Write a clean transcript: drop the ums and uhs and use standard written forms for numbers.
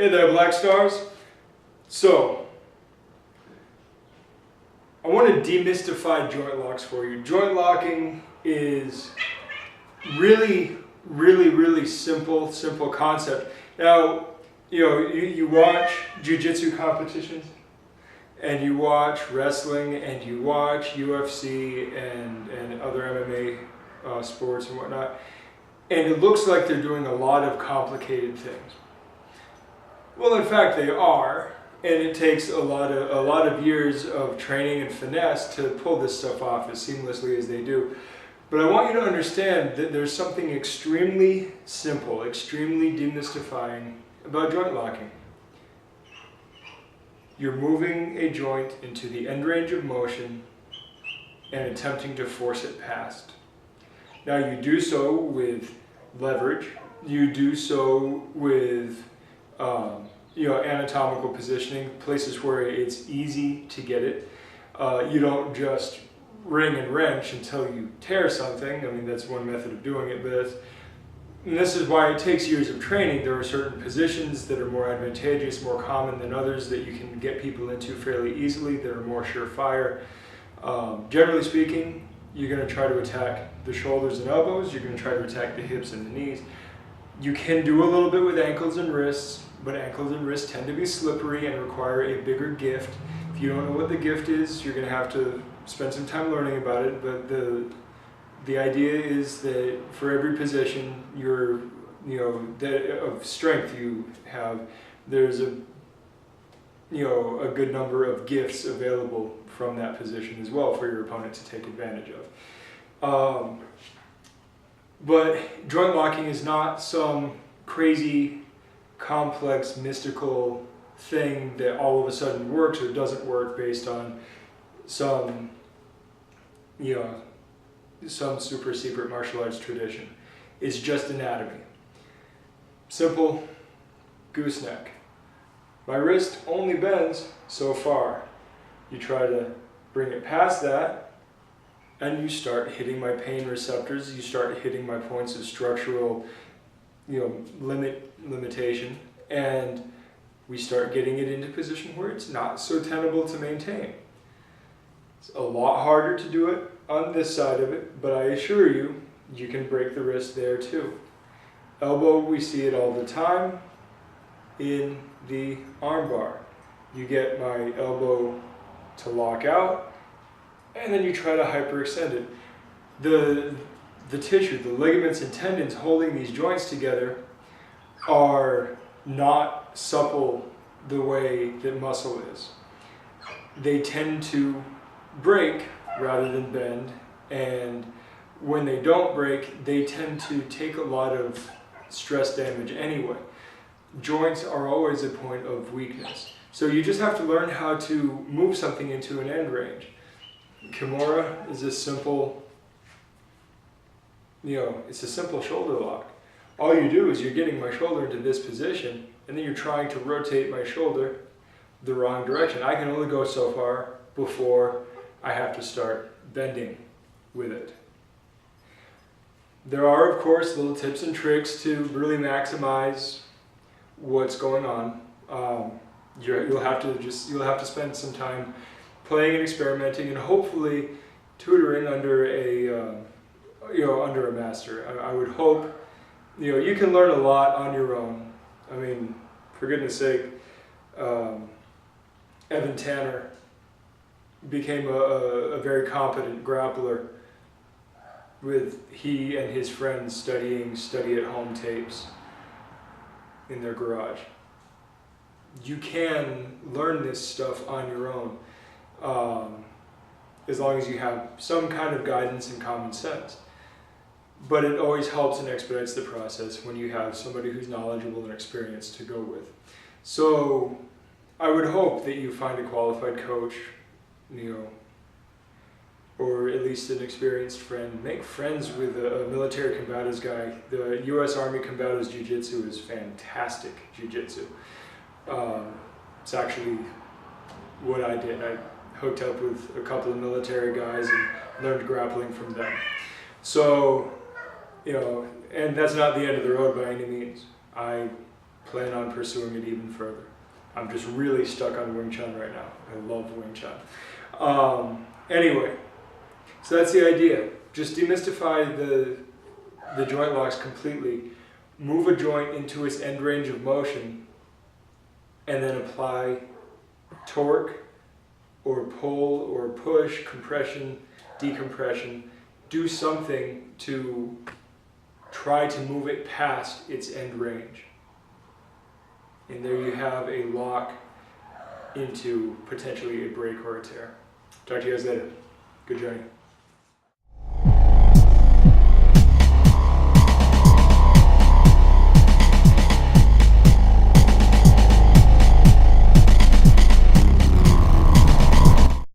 Hey there, Black Stars. So, I want to demystify joint locks for you. Joint locking is really simple concept. Now, you watch jiu-jitsu competitions, and you watch wrestling, and you watch UFC and other MMA sports and whatnot, and it looks like they're doing a lot of complicated things. Well, in fact, they are, and it takes a lot of years of training and finesse to pull this stuff off as seamlessly as they do. But I want you to understand that there's something extremely simple, extremely demystifying about joint locking. You're moving a joint into the end range of motion and attempting to force it past. Now, you do so with leverage. You do so with anatomical positioning, places where it's easy to get it. You don't just wring and wrench until you tear something. I mean, that's one method of doing it, but this is why it takes years of training. There are certain positions that are more advantageous, more common than others that you can get people into fairly easily, that are more surefire. Generally speaking, you're going to try to attack the shoulders and elbows, you're going to try to attack the hips and the knees. You can do a little bit with ankles and wrists, but ankles and wrists tend to be slippery and require a bigger gift. If you don't know what the gift is, you're going to have to spend some time learning about it, but the idea is that for every position of strength you have, there's a good number of gifts available from that position as well for your opponent to take advantage of. But joint locking is not some crazy, complex, mystical thing that all of a sudden works or doesn't work based on some super secret martial arts tradition. It's just anatomy. Simple gooseneck. My wrist only bends so far. You try to bring it past that, and you start hitting my pain receptors. You start hitting my points of structural, limitation, and we start getting it into a position where it's not so tenable to maintain. It's a lot harder to do it on this side of it, but I assure you, you can break the wrist there too. Elbow, we see it all the time in the armbar. You get my elbow to lock out, and then you try to hyperextend it. The tissue, the ligaments and tendons holding these joints together are not supple the way that muscle is. They tend to break rather than bend, and when they don't break, they tend to take a lot of stress damage anyway. Joints are always a point of weakness. So you just have to learn how to move something into an end range. Kimura is a simple, it's a simple shoulder lock. All you do is you're getting my shoulder into this position, and then you're trying to rotate my shoulder the wrong direction. I can only go so far before I have to start bending with it. There are, of course, little tips and tricks to really maximize what's going on. You'll have to spend some time playing and experimenting, and hopefully tutoring under a master. I would hope you can learn a lot on your own. I mean, for goodness sake, Evan Tanner became a very competent grappler with he and his friends studying study-at-home tapes in their garage. You can learn this stuff on your own, as long as you have some kind of guidance and common sense. But it always helps and expedites the process when you have somebody who's knowledgeable and experienced to go with. So I would hope that you find a qualified coach, or at least an experienced friend. Make friends with a military combatives guy. The U.S. Army Combatives Jiu-Jitsu is fantastic jiu-jitsu. It's actually what I did. I hooked up with a couple of military guys and learned grappling from them. So, and that's not the end of the road by any means. I plan on pursuing it even further. I'm just really stuck on Wing Chun right now. I love Wing Chun. Anyway, so that's the idea. Just demystify the joint locks completely, move a joint into its end range of motion, and then apply torque or pull or push, compression, decompression. Do something to try to move it past its end range. And there you have a lock into potentially a break or a tear. Talk to you guys later. Good journey.